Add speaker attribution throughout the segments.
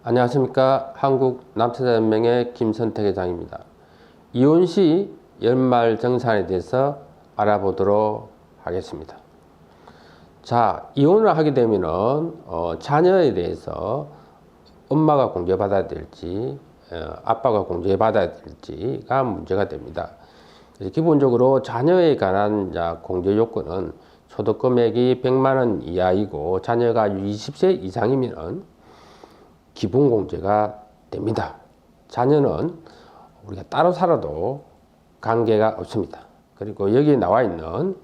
Speaker 1: 안녕하십니까. 한국남자연맹의 김선택 회장입니다. 이혼 시 연말 정산에 대해서 알아보도록 하겠습니다. 자, 이혼을 하게 되면은 자녀에 대해서 엄마가 공제받아야 될지 아빠가 공제받아야 될지가 문제가 됩니다. 그래서 기본적으로 자녀에 관한 공제 요건은 소득 금액이 100만 원 이하이고 자녀가 20세 이상이면 기본 공제가 됩니다. 자녀는 우리가 따로 살아도 관계가 없습니다. 그리고 여기에 나와 있는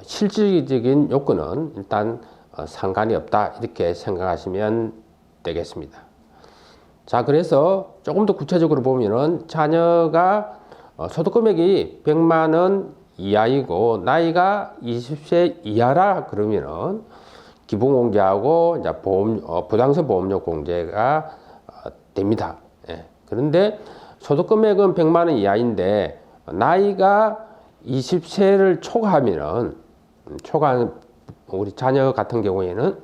Speaker 1: 실질적인 요건은 일단 상관이 없다, 이렇게 생각하시면 되겠습니다. 자, 그래서 조금 더 구체적으로 보면은 자녀가 소득 금액이 100만 원 이하이고 나이가 20세 이하라 그러면은 기본 공제하고 이제 부당세 보험료 공제가 됩니다. 예. 그런데 소득 금액은 100만 원 이하인데 나이가 20세를 초과하면은 초과한 우리 자녀 같은 경우에는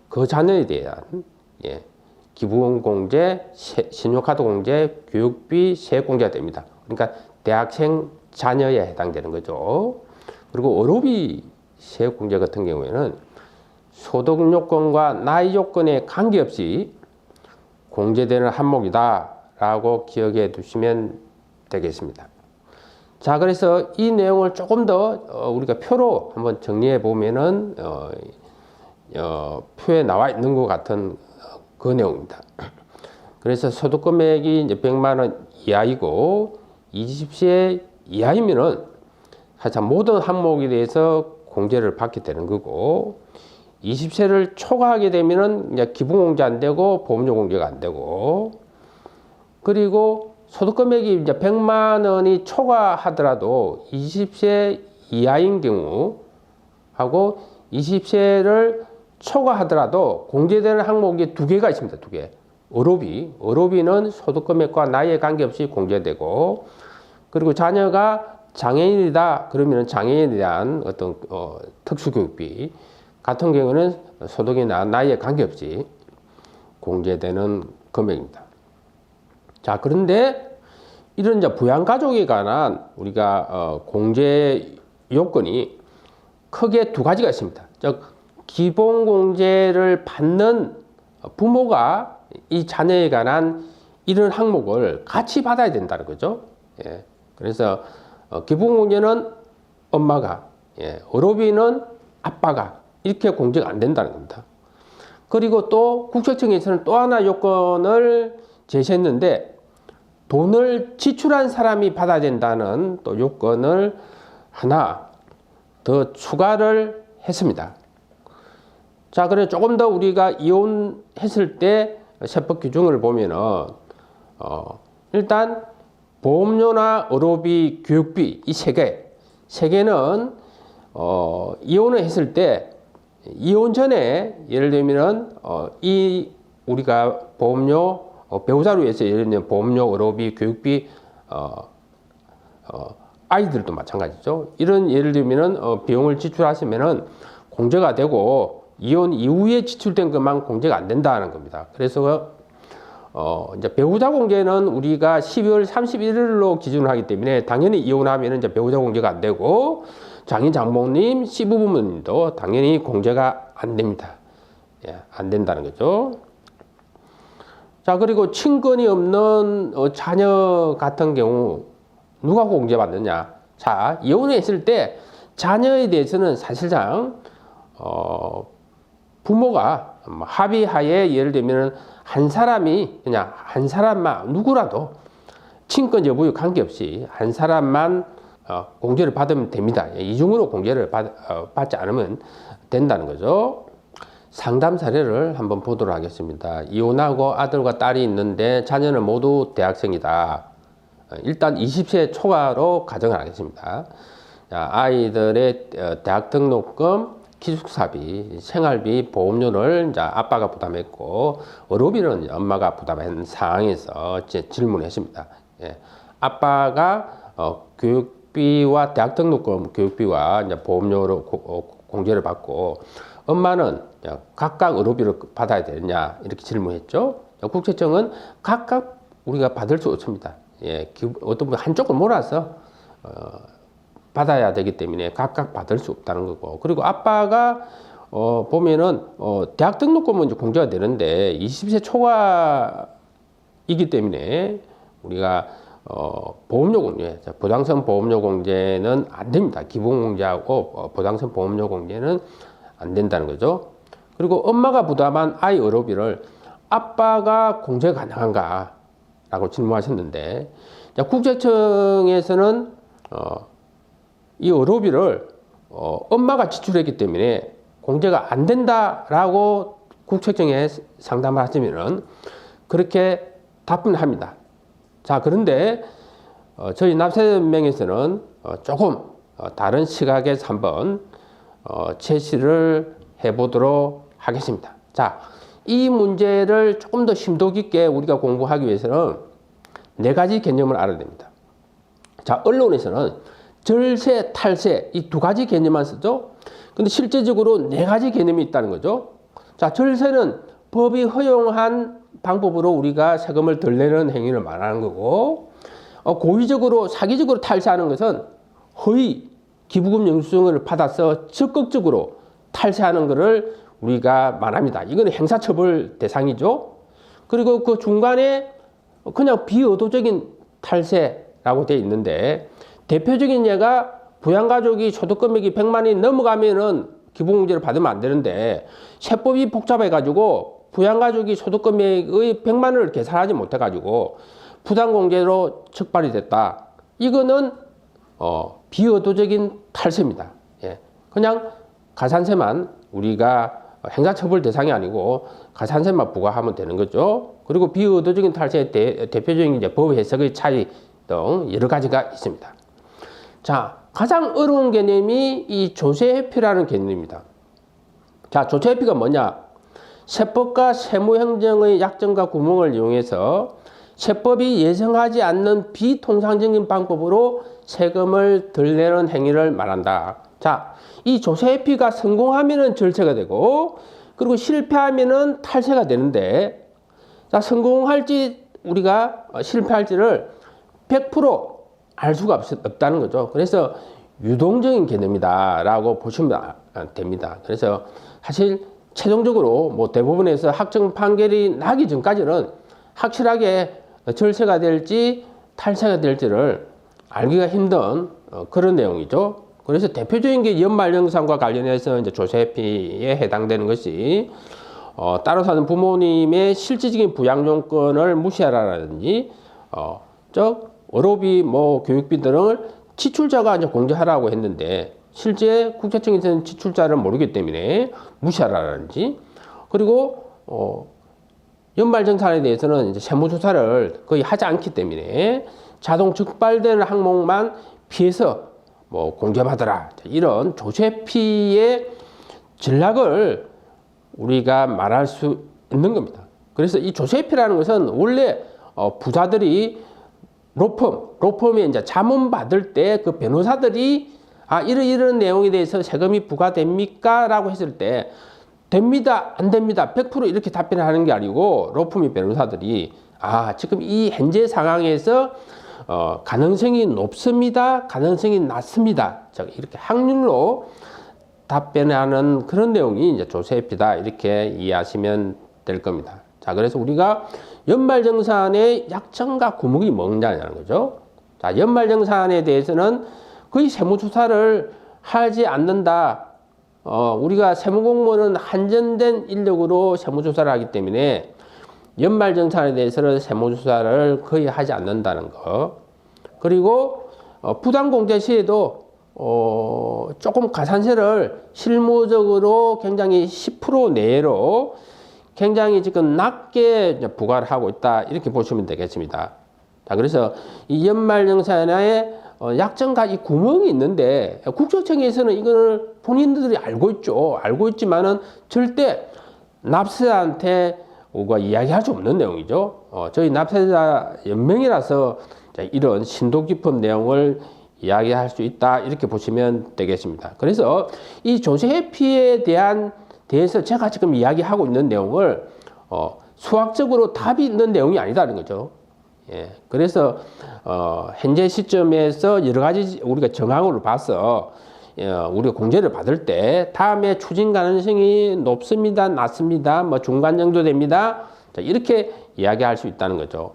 Speaker 1: 그 자녀에 대한 기본 공제, 신용카드 공제, 교육비, 세액 공제가 됩니다. 그러니까 대학생 자녀에 해당되는 거죠. 그리고 의료비 세액 공제 같은 경우에는 소득 요건과 나이 요건에 관계없이 공제되는 항목이다 라고 기억해 두시면 되겠습니다. 자, 그래서 이 내용을 조금 더 우리가 표로 한번 정리해 보면은 표에 나와 있는 것 같은 그 내용입니다. 그래서 소득 금액이 이제 100만 원 이하이고 20세 이하이면은 하여튼 모든 항목에 대해서 공제를 받게 되는 거고 20세를 초과하게 되면은 이제 기본 공제 안 되고 보험료 공제가 안 되고, 그리고 소득 금액이 이제 100만 원이 초과하더라도 20세 이하인 경우 하고 20세를 초과하더라도 공제되는 항목이 두 개가 있습니다. 두 개. 의료비는 소득 금액과 나이에 관계없이 공제되고, 그리고 자녀가 장애인이다 그러면 장애인에 대한 어떤 특수교육비 같은 경우는 소득이나 나이에 관계없이 공제되는 금액입니다. 자, 그런데 이런 이제 부양가족에 관한 우리가 공제 요건이 크게 두 가지가 있습니다. 즉, 기본 공제를 받는 부모가 이 자녀에 관한 이런 항목을 같이 받아야 된다는 거죠. 예. 그래서 기본 공제는 엄마가, 의료비는 아빠가 이렇게 공제가 안 된다는 겁니다. 그리고 또 국세청에서는 또 하나 요건을 제시했는데 돈을 지출한 사람이 받아야 된다는 또 요건을 하나 더 추가를 했습니다. 자, 그래 조금 더 우리가 이혼했을 때 세법 규정을 보면은 일단 보험료나 의료비, 교육비 이 세 개는 이혼을 했을 때 이혼 전에 예를 들면은 이 우리가 보험료 배우자로 위해서 예를 들면 보험료, 의료비, 교육비 아이들도 마찬가지죠. 이런 예를 들면은 비용을 지출하시면은 공제가 되고 이혼 이후에 지출된 것만 공제가 안 된다는 겁니다. 그래서 이제 배우자 공제는 우리가 12월 31일로 기준을 하기 때문에 당연히 이혼하면은 이제 배우자 공제가 안 되고 장인 장모님, 시부모님도 당연히 공제가 안 됩니다. 안 된다는 거죠. 자, 그리고 친권이 없는 자녀 같은 경우 누가 공제받느냐? 자, 이혼했을 때 자녀에 대해서는 사실상 부모가 합의하에 예를 들면 한 사람이 그냥 한 사람만 누구라도 친권 여부에 관계없이 한 사람만 공제를 받으면 됩니다. 이중으로 공제를 받지 않으면 된다는 거죠. 상담 사례를 한번 보도록 하겠습니다. 이혼하고 아들과 딸이 있는데 자녀는 모두 대학생이다. 일단 20세 초과로 가정을 하겠습니다. 아이들의 대학 등록금, 기숙사비, 생활비, 보험료를 이제 아빠가 부담했고 의료비는 엄마가 부담한 상황에서 질문했습니다. 아빠가 교육비와 대학 등록금 교육비와 이제 보험료로 공제를 받고 엄마는 각각 의료비를 받아야 되느냐 이렇게 질문했죠. 국세청은 각각 우리가 받을 수 없습니다. 예, 어떤 분 한쪽을 몰아서 받아야 되기 때문에 각각 받을 수 없다는 거고. 그리고 아빠가 보면은 대학 등록금은 이제 공제가 되는데 20세 초과이기 때문에 우리가 보험료 공제, 부당성 보험료 공제는 안 됩니다. 기본 공제하고 부당성 보험료 공제는 안 된다는 거죠. 그리고 엄마가 부담한 아이 의료비를 아빠가 공제 가능한가? 라고 질문하셨는데, 국세청에서는 이 의료비를 엄마가 지출했기 때문에 공제가 안 된다라고 국세청에 상담을 하시면은 그렇게 답변을 합니다. 자, 그런데 저희 납세연맹에서는 조금 다른 시각에서 한번 제시를 해보도록 하겠습니다. 자, 이 문제를 조금 더 심도 깊게 우리가 공부하기 위해서는 네 가지 개념을 알아야 됩니다. 자, 언론에서는 절세, 탈세 이 두 가지 개념만 쓰죠. 근데 실제적으로 네 가지 개념이 있다는 거죠. 자, 절세는 법이 허용한 방법으로 우리가 세금을 덜 내는 행위를 말하는 거고, 고의적으로 사기적으로 탈세하는 것은 허위 기부금 영수증을 받아서 적극적으로 탈세하는 것을 우리가 말합니다. 이거는 형사처벌 대상이죠. 그리고 그 중간에 그냥 비의도적인 탈세라고 되어 있는데, 대표적인 예가 부양가족이 소득금액이 100만 원이 넘어가면은 기부공제를 받으면 안 되는데, 세법이 복잡해가지고 부양가족이 소득금액의 100만 원을 계산하지 못해가지고 부당공제로 적발이 됐다. 이거는 비의도적인 탈세입니다. 예. 그냥 가산세만 우리가 행사처벌 대상이 아니고 가산세만 부과하면 되는 거죠. 그리고 비의도적인 탈세의 대표적인 이제 법 해석의 차이 등 여러 가지가 있습니다. 자, 가장 어려운 개념이 이 조세회피라는 개념입니다. 자, 조세회피가 뭐냐? 세법과 세무행정의 약점과 구멍을 이용해서 세법이 예정하지 않는 비통상적인 방법으로 세금을 덜 내는 행위를 말한다. 자, 이 조세회피가 성공하면은 절세가 되고, 그리고 실패하면은 탈세가 되는데, 자, 성공할지 우리가 실패할지를 100% 알 수가 없다는 거죠. 그래서 유동적인 개념이다라고 보시면 됩니다. 그래서 사실 최종적으로 뭐 대부분에서 확정 판결이 나기 전까지는 확실하게 절세가 될지 탈세가 될지를 알기가 힘든 그런 내용이죠. 그래서 대표적인 게 연말정산과 관련해서 이제 조세회피에 해당되는 것이 따로 사는 부모님의 실질적인 부양용건을 무시하라든지 의료비, 뭐 교육비 등을 지출자가 이제 공제하라고 했는데 실제 국세청에서는 지출자를 모르기 때문에 무시하라든지, 그리고 연말정산에 대해서는 이제 세무조사를 거의 하지 않기 때문에 자동 적발되는 항목만 피해서 뭐 공제받으라, 이런 조세피의 전략을 우리가 말할 수 있는 겁니다. 그래서 이 조세피라는 것은 원래 부자들이 로펌에 이제 자문 받을 때 그 변호사들이 이런 내용에 대해서 세금이 부과됩니까? 라고 했을 때 됩니다, 안 됩니다, 100% 이렇게 답변을 하는 게 아니고, 로펌의 변호사들이 지금 이 현재 상황에서 가능성이 높습니다, 가능성이 낮습니다, 이렇게 확률로 답변하는 그런 내용이 이제 조세피다, 이렇게 이해하시면 될 겁니다. 자, 그래서 우리가 연말정산의 약점과 구멍이 뭐냐는 거죠. 자, 연말정산에 대해서는 거의 세무조사를 하지 않는다. 우리가 세무공무원은 한정된 인력으로 세무조사를 하기 때문에 연말정산에 대해서는 세무조사를 거의 하지 않는다는 거. 그리고 부당공제 시에도 조금 가산세를 실무적으로 굉장히 10% 내로 굉장히 지금 낮게 부과를 하고 있다, 이렇게 보시면 되겠습니다. 자, 그래서 이 연말정산에 약점과 이 구멍이 있는데, 국세청에서는 이거를 본인들이 알고 있죠. 알고 있지만은 절대 납세자한테 우리가 이야기할 수 없는 내용이죠. 저희 납세자 연맹이라서 이런 심도 깊은 내용을 이야기할 수 있다, 이렇게 보시면 되겠습니다. 그래서 이 조세회피에 대한 대해서 제가 지금 이야기하고 있는 내용을 수학적으로 답이 있는 내용이 아니다는 거죠. 예, 그래서 현재 시점에서 여러 가지 우리가 정황으로 봐서 우리가 공제를 받을 때 다음에 추진 가능성이 높습니다, 낮습니다, 뭐 중간 정도 됩니다. 자, 이렇게 이야기할 수 있다는 거죠.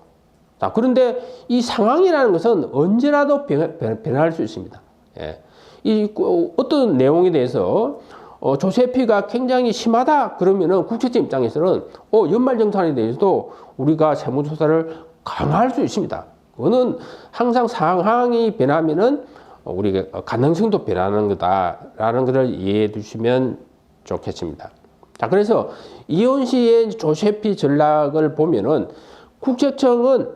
Speaker 1: 자, 그런데 이 상황이라는 것은 언제라도 변할 수 있습니다. 예, 어떤 내용에 대해서 조세피가 굉장히 심하다 그러면은 국채청 입장에서는 연말정산에 대해서도 우리가 세무조사를 강화할 수 있습니다. 그거는 항상 상황이 변하면은 우리가 가능성도 변하는 거다라는 것을 이해해 주시면 좋겠습니다. 자, 그래서 이혼 시의 조세피 전략을 보면은 국세청은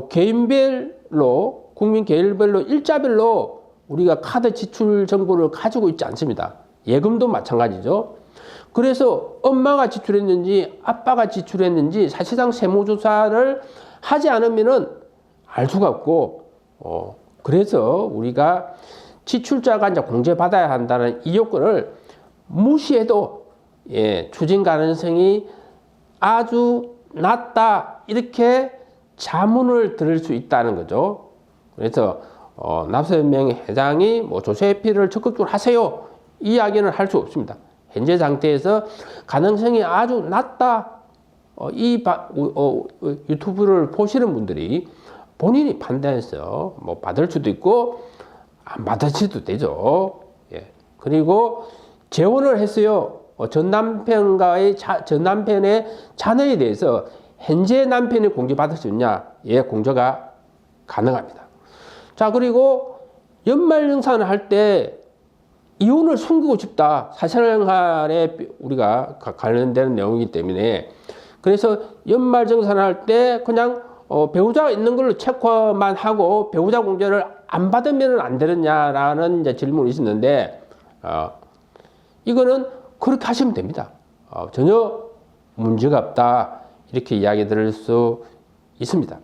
Speaker 1: 개인별로 국민 개인별로 일자별로 우리가 카드 지출 정보를 가지고 있지 않습니다. 예금도 마찬가지죠. 그래서 엄마가 지출했는지 아빠가 지출했는지 사실상 세무조사를 하지 않으면은 알 수가 없고, 그래서 우리가 지출자가 이제 공제받아야 한다는 이 요건을 무시해도 추진 가능성이 아주 낮다 이렇게 자문을 들을 수 있다는 거죠. 그래서 납세명 회장이 뭐 조세피를 적극적으로 하세요 이 이야기는 할 수 없습니다. 현재 상태에서 가능성이 아주 낮다. 유튜브를 보시는 분들이 본인이 판단해서 뭐 받을 수도 있고 안 받을 수도 되죠. 예. 그리고 재혼을 했어요. 전 남편의 자녀에 대해서 현재 남편이 공제받을 수 있냐? 예, 공제가 가능합니다. 자, 그리고 연말정산을 할 때 이혼을 숨기고 싶다. 사실생활에 우리가 관련되는 내용이기 때문에 그래서 연말정산을 할 때 그냥 배우자가 있는 걸로 체크만 하고 배우자 공제를 안 받으면 안 되느냐라는 이제 질문이 있었는데 이거는 그렇게 하시면 됩니다. 전혀 문제가 없다 이렇게 이야기 드릴 수 있습니다.